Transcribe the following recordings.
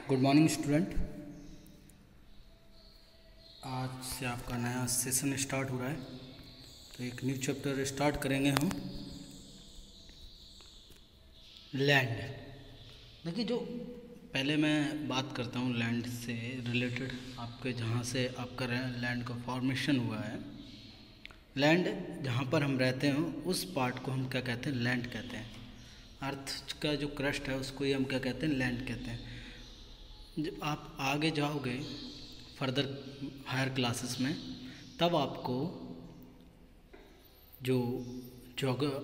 Good morning student. आज से आपका नया सेशन स्टार्ट हो रहा है, तो एक न्यू चैप्टर स्टार्ट करेंगे हम। लैंड। देखिए, जो पहले मैं बात करता हूँ लैंड से रिलेटेड, आपके जहाँ से आपका लैंड का फॉर्मेशन हुआ है। लैंड जहाँ पर हम रहते हैं उस पार्ट को हम क्या कहते हैं? लैंड कहते हैं। अर्थ का जो क्रस्ट है उसको ही हम क्या कहते हैं? लैंड कहते हैं। जब आप आगे जाओगे फर्दर हायर क्लासेस में, तब आपको जो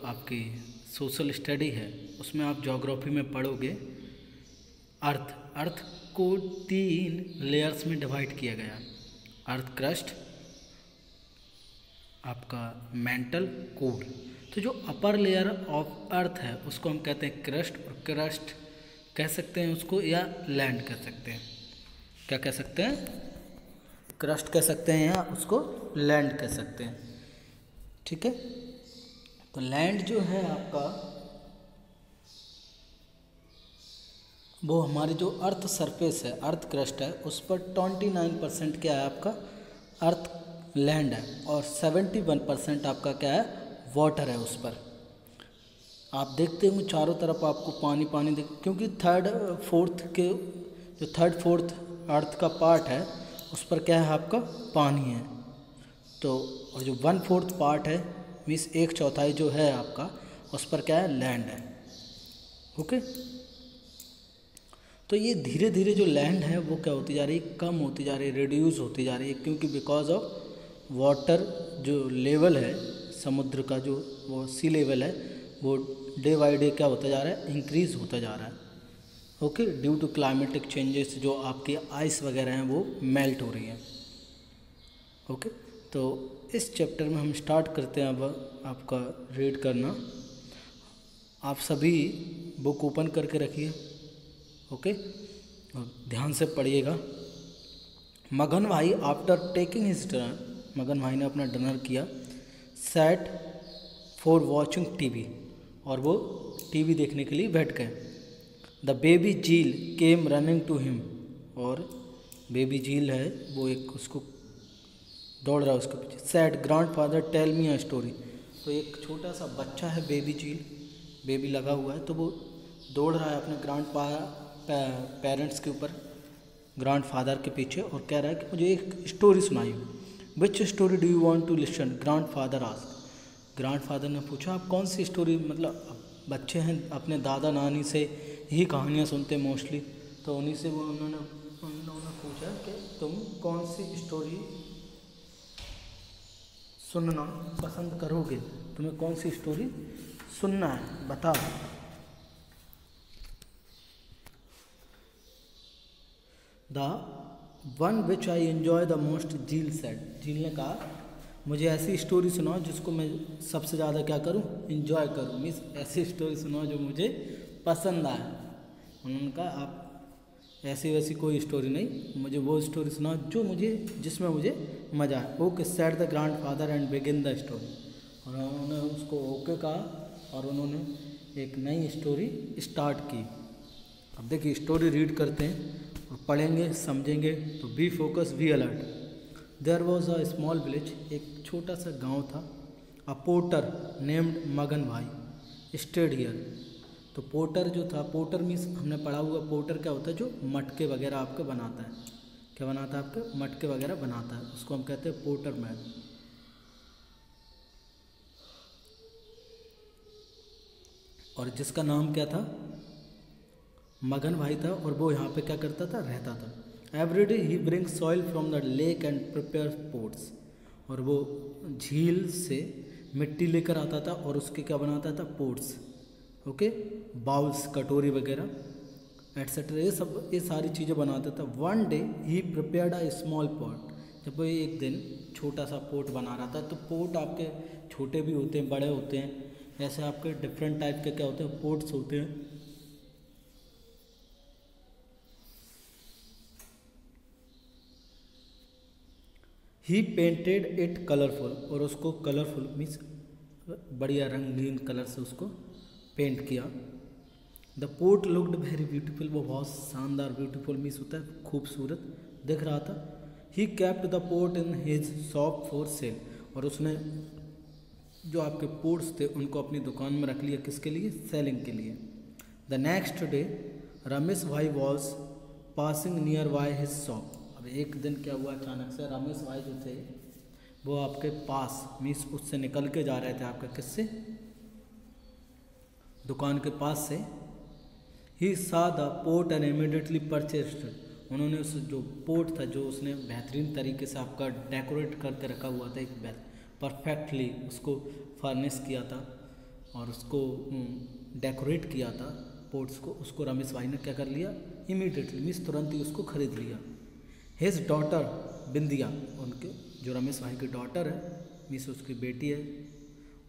आपकी सोशल स्टडी है उसमें आप ज्योग्राफी में पढ़ोगे। अर्थ को 3 लेयर्स में डिवाइड किया गया। अर्थ क्रस्ट, आपका मेंटल, कोर। तो जो अपर लेयर ऑफ अर्थ है उसको हम कहते हैं क्रस्ट, और क्रस्ट कह सकते हैं उसको, या लैंड कह सकते हैं। क्या कह सकते हैं? क्रस्ट कह सकते हैं या उसको लैंड कह सकते हैं। ठीक है, तो लैंड जो है आपका, वो हमारी जो अर्थ सरफेस है, अर्थ क्रस्ट है, उस पर 29% क्या है आपका? अर्थ लैंड है, और 71% आपका क्या है? वाटर है उस पर। आप देखते होंगे चारों तरफ आपको पानी पानी क्योंकि थर्ड फोर्थ अर्थ का पार्ट है उस पर क्या है आपका? पानी है। तो और जो 1/4 पार्ट है, मीन्स 1/4 जो है आपका, उस पर क्या है? लैंड है। ओके, तो ये धीरे धीरे जो लैंड है वो क्या होती जा रही है? कम होती जा रही है, रिड्यूस होती जा रही है, क्योंकि बिकॉज ऑफ वाटर जो लेवल है समुद्र का, जो वो सी लेवल है, वो डे बाई डे क्या होता जा रहा है? इंक्रीज़ होता जा रहा है। Okay, due to climatic changes, जो आपकी आइस वगैरह हैं वो मेल्ट हो रही हैं। ओके, तो इस चैप्टर में हम स्टार्ट करते हैं अब आपका रीड करना। आप सभी बुक ओपन करके रखिए। ओके, और ध्यान से पढ़िएगा। मगन भाई आफ्टर टेकिंग हिज डिनर, मगन भाई ने अपना डिनर किया। सेट फॉर वॉचिंग टीवी, और वो टीवी देखने के लिए बैठ गए। द बेबी झील केम रनिंग टू हिम, और बेबी झील है वो एक उसको दौड़ रहा है उसके पीछे। Sad grandfather tell me a story, तो एक छोटा सा बच्चा है, बेबी झील, बेबी लगा हुआ है, तो वो दौड़ रहा है अपने पेरेंट्स के ऊपर, ग्रैंडफादर के पीछे, और कह रहा है कि मुझे एक स्टोरी सुनाइए। Which story do you want to listen? Grandfather asked. Grandfather ने पूछा, आप कौन सी स्टोरी, मतलब बच्चे हैं अपने दादा नानी से ही कहानियाँ सुनते मोस्टली, तो उन्हीं से वो उन्होंने पूछा कि तुम कौन सी स्टोरी सुनना पसंद करोगे, तुम्हें कौन सी स्टोरी सुनना है, बताओ। The one which I enjoy the most, झील सेड। झील ने कहा, मुझे ऐसी स्टोरी सुनाओ जिसको मैं सबसे ज़्यादा क्या करूं? इन्जॉय करूं, मीन्स ऐसी स्टोरी सुनाओ जो मुझे पसंद आए। उन्होंने कहा, आप ऐसी वैसी कोई स्टोरी नहीं, मुझे वो स्टोरी सुनाओ जो मुझे, जिसमें मुझे मज़ा आए। Okay said the grandfather and begin the story, और उन्होंने उसको ओके कहा और उन्होंने एक नई स्टोरी स्टार्ट की। अब देखिए, स्टोरी रीड करते हैं और पढ़ेंगे, समझेंगे, तो be focus, be alert. There was a small village, एक छोटा सा गांव था। अ पोर्टर नेम्ड मगन भाई स्टेड हियर, तो पोर्टर जो था, पोर्टर मीन्स हमने पढ़ा हुआ, पोर्टर क्या होता है? जो मटके वगैरह आपके बनाता है। क्या बनाता है? आपके मटके वगैरह बनाता है, उसको हम कहते हैं पोर्टर मैन। और जिसका नाम क्या था? मगन भाई था, और वो यहाँ पे क्या करता था? रहता था। Everyday he bring soil from the lake and prepare pots, और वो झील से मिट्टी लेकर आता था और उसके क्या बनाता था? पोट्स। ओके, बाउल्स, कटोरी वगैरह एट्सेट्रा, ये सारी चीज़ें बनाता था। One day he prepared a small pot, जब वो एक दिन छोटा सा पोट बना रहा था, तो पोट आपके छोटे भी होते हैं, बड़े होते हैं, ऐसे आपके डिफरेंट टाइप के क्या होते हैं? पोट्स होते हैं। ही पेंटेड इट कलरफुल, और उसको कलरफुल मीन्स बढ़िया रंगीन कलर से उसको पेंट किया। The port looked very beautiful, वो बहुत शानदार, ब्यूटीफुल मीन्स होता है खूबसूरत दिख रहा था। He kept the port in his shop for sale, और उसने जो आपके पोर्ट्स थे उनको अपनी दुकान में रख लिया, किसके लिए? सेलिंग के लिए। द नेक्स्ट डे रमेश भाई was passing near by his shop. अब एक दिन क्या हुआ, अचानक से रमेश भाई जो थे वो आपके पास मीन्स उससे निकल के जा रहे थे, आपके किससे? दुकान के पास से। ही सा the port and immediately purchased, उन्होंने उस जो पोर्ट था जो उसने बेहतरीन तरीके से आपका डेकोरेट करके रखा हुआ था, एक परफेक्टली उसको फर्निश किया था और उसको डेकोरेट किया था पोर्ट्स को, उसको रमेश भाई ने क्या कर लिया? इमीडिएटली मीन्स तुरंत ही उसको खरीद लिया। हिज डॉटर बिंदिया, उनके जो रमेश भाई की डॉटर है मीन्स उसकी बेटी है,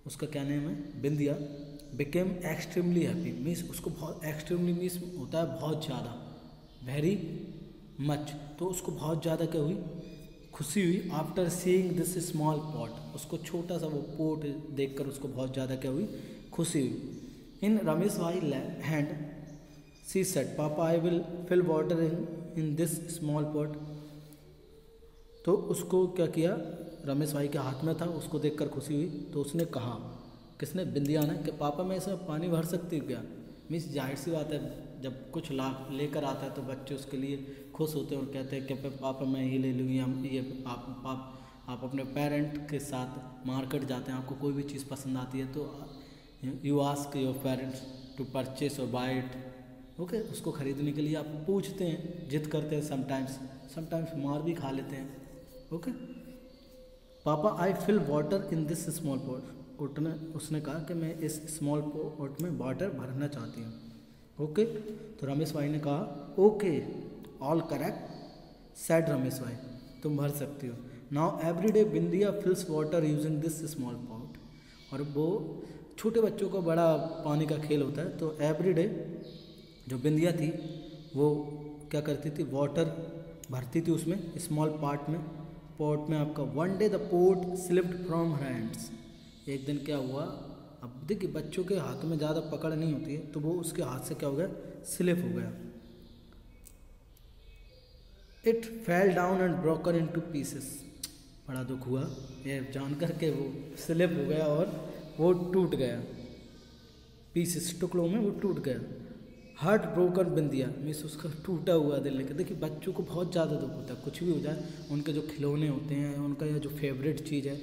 उसका क्या नेम है? बिंदिया। बिकेम एक्सट्रीमली हैप्पी, मीन्स उसको बहुत एक्सट्रीमली मीन्स होता है बहुत ज़्यादा, वेरी मच, तो उसको बहुत ज़्यादा क्या हुई? खुशी हुई। After seeing this small pot, उसको छोटा सा वो पोट देखकर उसको बहुत ज़्यादा क्या हुई? खुशी हुई। इन रमेश भाई hand she said papa I will fill water in this small pot, तो उसको क्या किया? रमेश भाई के हाथ में था, उसको देखकर खुशी हुई, तो उसने कहा, किसने? बिंदिया ने, कि पापा मैं इसमें पानी भर सकती हूँ क्या? मीन्स जाहिर सी बात है, जब कुछ लेकर आता है तो बच्चे उसके लिए खुश होते हैं और कहते हैं कि पापा मैं ये ले लूँगी। हम ये आप अपने पेरेंट के साथ मार्केट जाते हैं, आपको कोई भी चीज़ पसंद आती है तो you ask your parents to purchase और बाय इट, ओके। उसको खरीदने के लिए आप पूछते हैं, जिद करते हैं, समटाइम्स मार भी खा लेते हैं, ओके। पापा आई fill water in this small pot, उसने कहा कि मैं इस स्मॉल पॉट में वाटर भरना चाहती हूँ, ओके। तो रमेश भाई ने कहा okay, all correct said Ramesh bhai, तुम भर सकती हो। Now every day Bindiya fills water using this small pot, और वो छोटे बच्चों को बड़ा पानी का खेल होता है, तो एवरी डे जो बिंदिया थी वो क्या करती थी? वाटर भरती थी उसमें स्मॉल पॉट में आपका। One day the pot slipped from her hands, एक दिन क्या हुआ? अब देखिए बच्चों के हाथ में ज़्यादा पकड़ नहीं होती है, तो वो उसके हाथ से क्या हो गया? स्लिप हो गया। It fell down and broken into pieces, बड़ा दुख हुआ ये जानकर के वो स्लिप हो गया और वो टूट गया, पीसेस टुकड़ों में वो टूट गया। हार्ट ब्रोकन बिंदिया मीन्स उसका टूटा हुआ दिल लेकर। देखिए बच्चों को बहुत ज़्यादा दुख होता है, कुछ भी हो जाए, उनके जो खिलौने होते हैं, उनका या जो फेवरेट चीज़ है,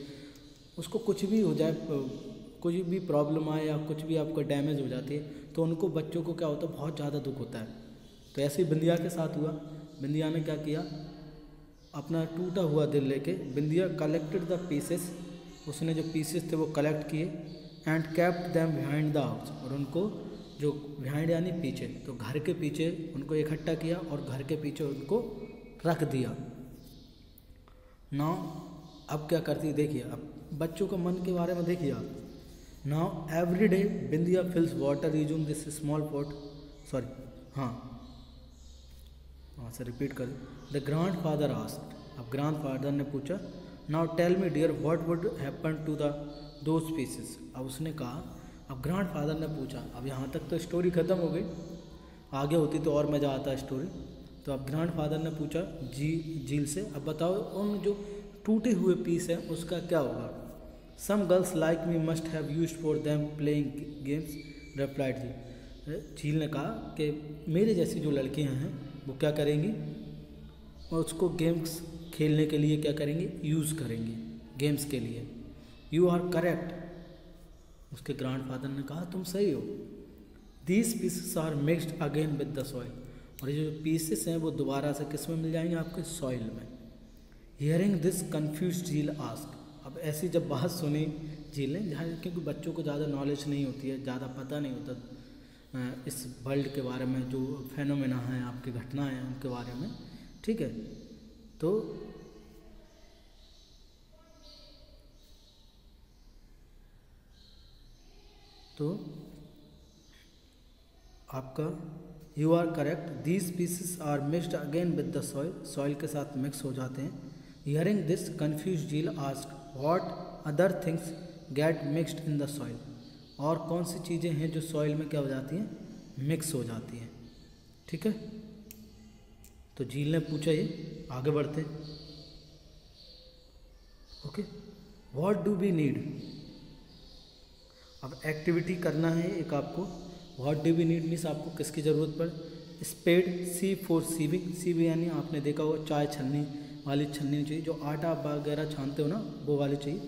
उसको कुछ भी हो जाए, कुछ भी प्रॉब्लम आए या कुछ भी आपको डैमेज हो जाती है, तो उनको बच्चों को क्या होता है? बहुत ज़्यादा दुख होता है। तो ऐसे ही बिंदिया के साथ हुआ। बिंदिया ने क्या किया? अपना टूटा हुआ दिल लेके बिंदिया कलेक्टेड द पीसेस, उसने जो पीसेस थे वो कलेक्ट किए, and kept them behind the house, और उनको जो बिहाइंड यानी पीछे, तो घर के पीछे उनको इकट्ठा किया और घर के पीछे उनको रख दिया। नाउ अब क्या करती, देखिए अब बच्चों के मन के बारे में देखिए आप। Now every day Bindiya fills water using this small pot, sorry हाँ से रिपीट करें। द ग्रैंड फादर आस्क्ड, अब ग्रैंड फादर ने पूछा, now tell me dear what would happen to the those pieces, अब उसने कहा, अब ग्रैंड फादर ने पूछा, अब यहाँ तक तो स्टोरी ख़त्म हो गई, आगे होती तो और मज़ा आता स्टोरी। तो अब ग्रैंड फादर ने पूछा झील से, अब बताओ उन जो टूटे हुए पीस हैं उसका क्या होगा? Some girls like me must have used for them playing games, replied झील ने कहा कि मेरे जैसी जो लड़कियां हैं वो क्या करेंगी? और उसको गेम्स खेलने के लिए क्या करेंगे? यूज़ करेंगे गेम्स के लिए। यू आर करेक्ट, उसके ग्रैंडफादर ने कहा तुम सही हो। These pieces are mixed again with the soil, और ये जो पीसेस हैं वो दोबारा से किस में मिल जाएंगे? आपके सॉइल में। Hearing this confuse Jheel ask, अब ऐसी जब बात सुनी झील ने, जहाँ क्योंकि बच्चों को ज़्यादा नॉलेज नहीं होती है, ज़्यादा पता नहीं होता इस वर्ल्ड के बारे में, जो फेनोमेना हैं, आपकी घटनाएं हैं उनके बारे में, ठीक है। तो आपका you are correct, these pieces are mixed again with the soil, soil के साथ मिक्स हो जाते हैं। Hearing this confuse Jheel ask what other things get mixed in the soil, और कौन सी चीज़ें हैं जो सॉइल में क्या हो जाती हैं? मिक्स हो जाती हैं। ठीक है, तो झील ने पूछा ये, आगे बढ़ते हैं। Okay, what do we need. अब एक्टिविटी करना है एक आपको। What do we need means आपको किसकी ज़रूरत पड़े। Spade, sieve for sieving, sieve यानी आपने देखा होगा चाय छन्नी वाली छन्नी चाहिए, जो आटा वगैरह छानते हो ना वो वाली चाहिए।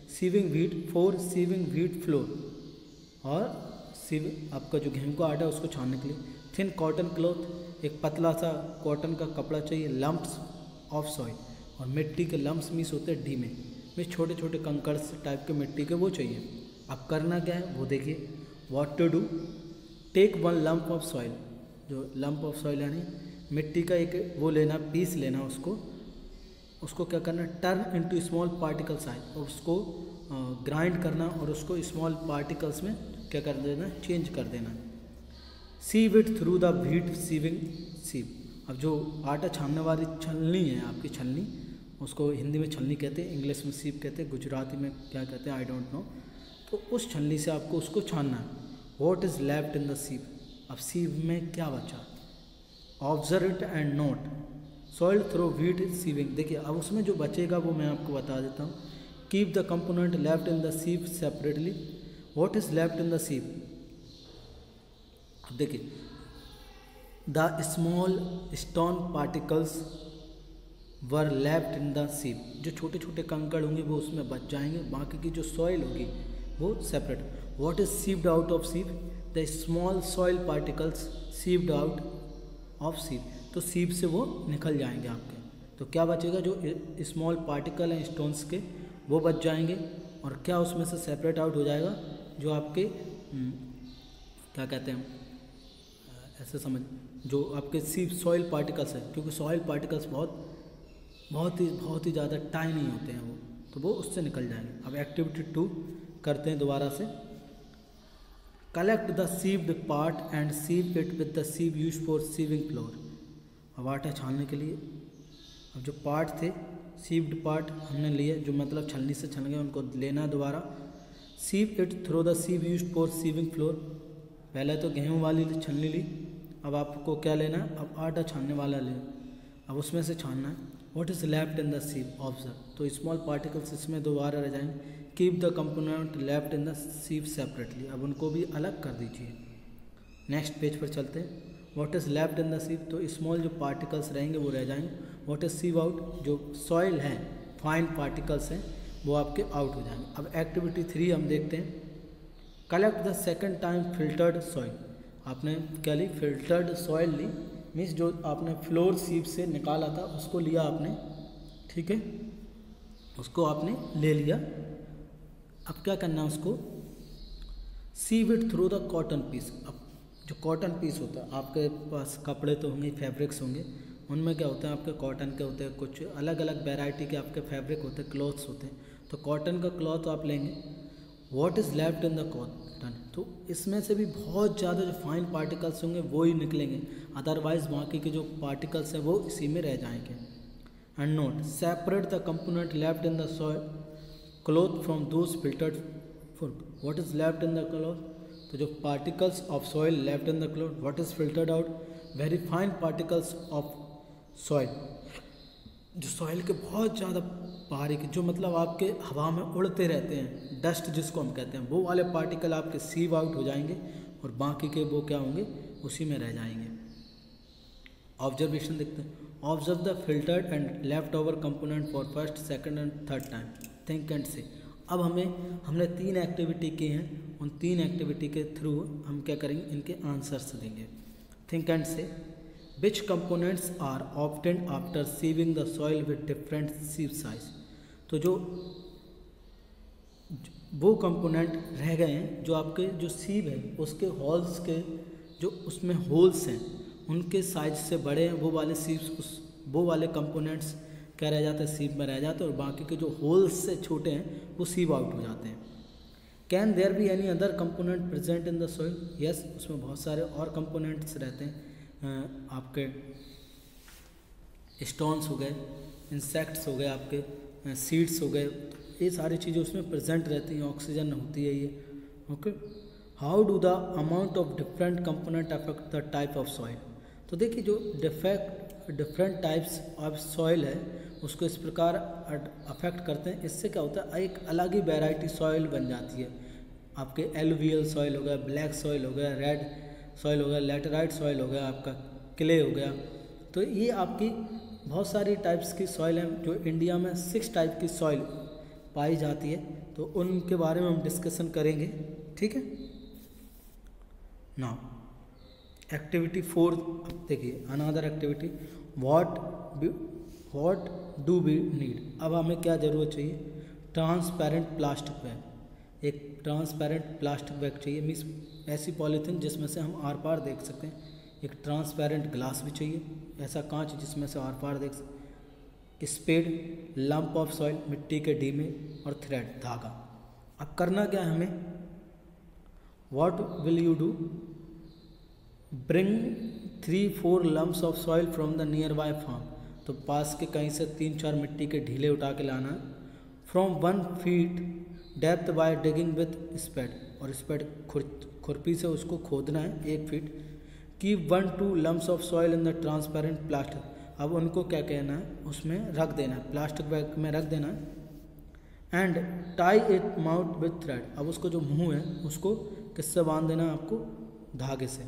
Sieving wheat, for sieving wheat flour, और सीव आपका जो गेहूं का आटा है उसको छानने के लिए। थिन कॉटन क्लॉथ, एक पतला सा कॉटन का कपड़ा चाहिए। लम्प्स ऑफ सॉइल, और मिट्टी के लम्प्स मीस होते हैं डी में छोटे छोटे कंकड़ टाइप के मिट्टी के वो चाहिए। अब करना क्या है वो देखिए। What to do, take one lump of soil, जो लम्प ऑफ सॉइल यानी मिट्टी का एक वो लेना, पीस लेना, उसको क्या करना, turn into small particle size, और उसको ग्राइंड करना और उसको स्मॉल पार्टिकल्स में क्या कर देना, चेंज कर देना। Sieve it through the wheat sieving sieve, अब जो आटा छानने वाली छलनी है आपकी, छलनी, उसको हिंदी में छलनी कहते हैं, इंग्लिश में सीव कहते हैं, गुजराती में क्या कहते हैं आई डोंट नो। तो उस छलनी से आपको उसको छानना है। What is left in the sieve, अब सीव में क्या बचा। Observe it and note, soil through wheat sieving, देखिए अब उसमें जो बचेगा वो मैं आपको बता देता हूँ। Keep the component left in the सीव separately, what is left in the sieve. अब देखिए, the small stone particles were left in the सीव, जो छोटे छोटे कंकड़ होंगे वो उसमें बच जाएंगे, बाकी की जो सॉइल होगी वो separate. What is sieved out of sieve, the small soil particles sieved out of sieve, तो सीव से वो निकल जाएंगे आपके। तो क्या बचेगा, जो स्मॉल पार्टिकल हैं स्टोन्स के वो बच जाएंगे, और क्या उसमें से सेपरेट आउट हो जाएगा, जो आपके क्या कहते हैं, ऐसे समझ, जो आपके सीव सॉइल पार्टिकल्स हैं, क्योंकि सॉइल पार्टिकल्स बहुत ही ज़्यादा टाइनी होते हैं वो, तो वो उससे निकल जाएंगे। अब एक्टिविटी 2 करते हैं दोबारा से। Collect the sieved part and sieve it with the sieve use for sieving flour, अब आटा छानने के लिए अब जो पार्ट थे, सीव्ड पार्ट हमने लिए, जो मतलब छलनी से छन गए, उनको लेना दोबारा। Sieve it through the sieve use for sieving flour, पहले तो गेहूँ वाली छलनी ली, अब आपको क्या लेना है, अब आटा छानने वाला ले, अब उसमें से छानना है। What is left in the सीव, observe, तो स्मॉल पार्टिकल्स इसमें दोबारा रह जाएंगे। Keep the component left in the सीव separately, अब उनको भी अलग कर दीजिए। नेक्स्ट पेज पर चलते हैं। What is left in the सीव, तो स्मॉल जो पार्टिकल्स रहेंगे वो रह जाएंगे। व्हाट इज़ सीव आउट, जो सॉइल है फाइन पार्टिकल्स हैं वो आपके आउट हो जाएंगे। अब एक्टिविटी 3 हम देखते हैं। Collect the second time filtered soil, आपने क्या ली, फिल्टर्ड सॉइल ली, मीन्स जो आपने फ्लोर सीव से निकाला था उसको लिया आपने, ठीक है, उसको आपने ले लिया। अब क्या करना है उसको, sieve it through the cotton piece, अब जो कॉटन पीस होता है, आपके पास कपड़े तो होंगे, फैब्रिक्स होंगे, उनमें क्या होते हैं आपके कॉटन के होते हैं, कुछ अलग अलग वेराइटी के आपके फैब्रिक होते हैं, क्लॉथ्स होते हैं, तो कॉटन का क्लॉथ आप लेंगे। What is left in the cotton, तो इसमें से भी बहुत ज़्यादा जो फाइन पार्टिकल्स होंगे वो ही निकलेंगे, अदरवाइज बाकी के जो पार्टिकल्स हैं वो इसी में रह जाएंगे। And note, separate the component left in the soil cloth from those filtered food. What is left in the cloth, तो जो particles of soil left in the cloth, what is filtered out, very fine particles of soil, जो soil के बहुत ज़्यादा बारीक, जो मतलब आपके हवा में उड़ते रहते हैं, डस्ट जिसको हम कहते हैं, वो वाले पार्टिकल आपके सीव आउट हो जाएंगे, और बाकी के वो क्या होंगे, उसी में रह जाएंगे। ऑब्जर्वेशन देखते हैं। Observe the filtered and left over component for first, second and third time, think and से। अब हमने 3 एक्टिविटी की हैं, उन 3 एक्टिविटी के थ्रू हम क्या करेंगे, इनके आंसर्स देंगे। Think and say, which components are obtained after sieving the soil with different sieve size, तो जो वो कंपोनेंट रह गए हैं, जो आपके जो सीव है उसके होल्स के जो उसमें होल्स हैं उनके साइज से बड़े हैं, वो वाले सीव्स, वो वाले कंपोनेंट्स क्या रह जाते हैं, सीव में रह जाते हैं, और बाकी के जो होल्स से छोटे हैं वो सीव आउट हो जाते हैं। Can there be any other component present in the soil, yes, उसमें बहुत सारे और कंपोनेंट्स रहते हैं, आपके स्टोन्स हो गए, इंसेक्ट्स हो गए, आपके सीड्स हो गए, ये सारी चीज़ें उसमें प्रेजेंट रहती हैं, ऑक्सीजन होती है ये, okay. How do the amount of different component affect the type of soil. तो देखिए जो डिफरेंट टाइप्स ऑफ सॉइल है उसको इस प्रकार अफेक्ट करते हैं। इससे क्या होता है, एक अलग ही वैरायटी सॉइल बन जाती है। आपके एलुवियल सॉइल हो गया, ब्लैक सॉइल हो गया, रेड सॉइल हो गया, लैटेराइट सॉइल हो गया, आपका क्ले हो गया। तो ये आपकी बहुत सारी टाइप्स की सॉइल हैं। जो इंडिया में 6 टाइप की सॉइल पाई जाती है, तो उनके बारे में हम डिस्कशन करेंगे, ठीक है। नाउ एक्टिविटी 4, अब देखिए another activity, what do we need. अब हमें क्या ज़रूरत चाहिए, ट्रांसपेरेंट प्लास्टिक बैग। एक ट्रांसपेरेंट प्लास्टिक बैग चाहिए, मीन्स ऐसी पॉलीथीन जिसमें से हम आर पार देख सकते हैं। एक ट्रांसपेरेंट ग्लास भी चाहिए, ऐसा कांच जिसमें से आर पार देख सकते। स्पेड, लंप ऑफ सॉइल, मिट्टी के डीमे, और थ्रेड, धागा। अब करना क्या है हमें, what will you do, bring 3-4 lumps of soil from the nearby farm. तो पास के कहीं से 3-4 मिट्टी के ढीले उठा के लाना है। From 1 feet depth by digging with spade, और स्पेड खुरपी से उसको खोदना है 1 feet. Keep 1-2 lumps of soil in the transparent plastic. अब उनको क्या कहना है, उसमें रख देना है, प्लास्टिक बैग में रख देना है। And tie it mouth with thread. अब उसको जो मुंह है उसको किससे बांध देना है आपको, धागे से।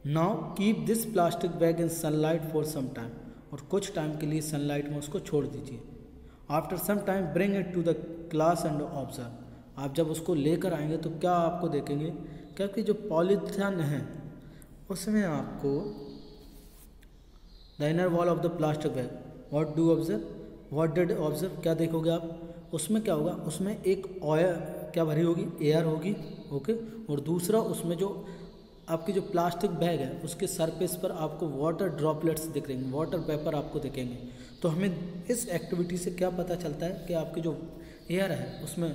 Now keep this plastic bag in sunlight for some time, और कुछ टाइम के लिए सनलाइट में उसको छोड़ दीजिए। After some time bring it to the class and observe. आप जब उसको लेकर आएंगे तो क्या आपको देखेंगे, क्योंकि जो पॉलीथीन है उसमें आपको the inner wall of the plastic bag, what do observe, what did observe, क्या देखोगे आप, उसमें क्या होगा, उसमें एक ऑयल क्या भरी होगी, एयर होगी, ओके। और दूसरा उसमें जो आपकी जो प्लास्टिक बैग है उसके सरफेस पर आपको वाटर ड्रॉपलेट्स दिख रहे हैं, वाटर वेपर आपको दिखेंगे। तो हमें इस एक्टिविटी से क्या पता चलता है कि आपकी जो एयर है उसमें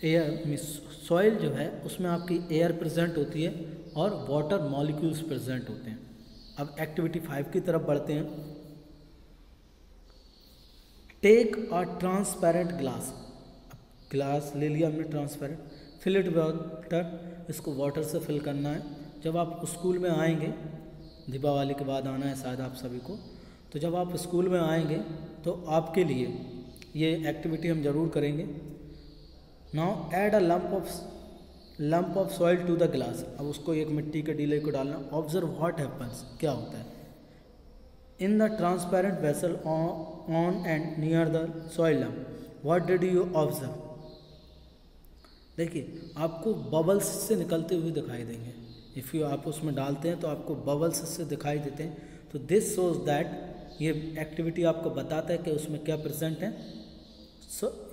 एयर मीन्स सॉइल जो है उसमें आपकी एयर प्रेजेंट होती है और वाटर मॉलिक्यूल्स प्रेजेंट होते हैं। अब एक्टिविटी 5 की तरफ बढ़ते हैं। Take a transparent glass. Glass ले लिया हमने ट्रांसपेरेंट, फिल इट वाटर, इसको वाटर से फिल करना है। जब आप स्कूल में आएंगे, दीपावली के बाद आना है शायद आप सभी को, तो जब आप स्कूल में आएंगे तो आपके लिए ये एक्टिविटी हम ज़रूर करेंगे। Now add a lump of soil to the glass. अब उसको एक मिट्टी के डीले को डालना। ऑब्जर्व व्हाट हैपन्स, क्या होता है इन the transparent vessel on and near the soil lump, what did you observe. देखिए आपको बबल्स से निकलते हुए दिखाई देंगे। इफ़ यू आप उसमें डालते हैं तो आपको बबल्स से दिखाई देते हैं। तो दिस शोज दैट, ये एक्टिविटी आपको बताता है कि उसमें क्या प्रेजेंट है,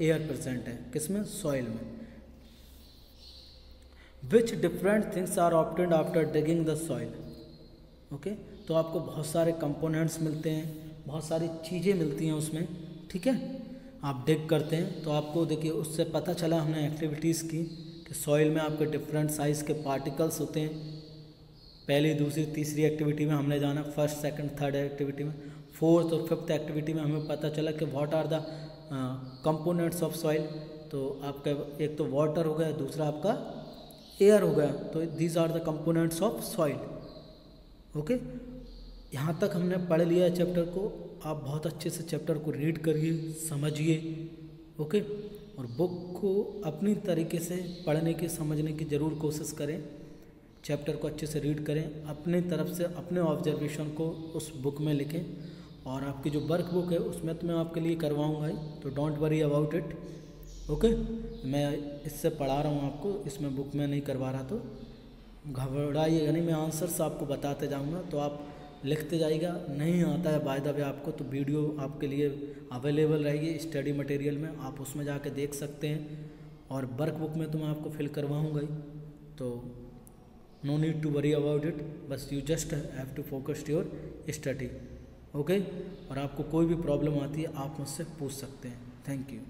एयर प्रेजेंट है, किसमें, सॉइल में। Which different things are obtained after digging the soil, okay. तो आपको बहुत सारे कंपोनेंट्स मिलते हैं, बहुत सारी चीज़ें मिलती हैं उसमें, ठीक है। आप डिग करते हैं तो आपको देखिए उससे पता चला हमने एक्टिविटीज़ की कि सॉइल में आपके डिफरेंट साइज़ के पार्टिकल्स होते हैं। पहली, दूसरी, तीसरी एक्टिविटी में हमने जाना, फर्स्ट, सेकंड, थर्ड एक्टिविटी में। फोर्थ और फिफ्थ एक्टिविटी में हमें पता चला कि what are the components of soil. तो आपका एक तो वाटर हो गया, दूसरा आपका एयर हो गया। तो these are the components of soil, okay. यहाँ तक हमने पढ़ लिया है चैप्टर को। आप बहुत अच्छे से चैप्टर को रीड करिए, समझिए, ओके। और बुक को अपनी तरीके से पढ़ने की, समझने की ज़रूर कोशिश करें। चैप्टर को अच्छे से रीड करें, अपने तरफ से अपने ऑब्जर्वेशन को उस बुक में लिखें। और आपकी जो वर्क बुक है उसमें तो मैं आपके लिए करवाऊँगा ही, तो don't worry about it, okay. मैं इससे पढ़ा रहा हूँ आपको, इसमें बुक में नहीं करवा रहा, तो घबराइएगा नहीं। मैं आंसर्स आपको बताते जाऊँगा, तो आप लिखते जाइएगा। नहीं आता है बाय द वे आपको, तो वीडियो आपके लिए अवेलेबल रहेगी स्टडी मटेरियल में, आप उसमें जाके देख सकते हैं। और वर्क बुक में तो मैं आपको फिल करवाऊँगा ही, तो no need to worry about it, बस you just have to focus your study, okay. और आपको कोई भी प्रॉब्लम आती है आप मुझसे पूछ सकते हैं। Thank you.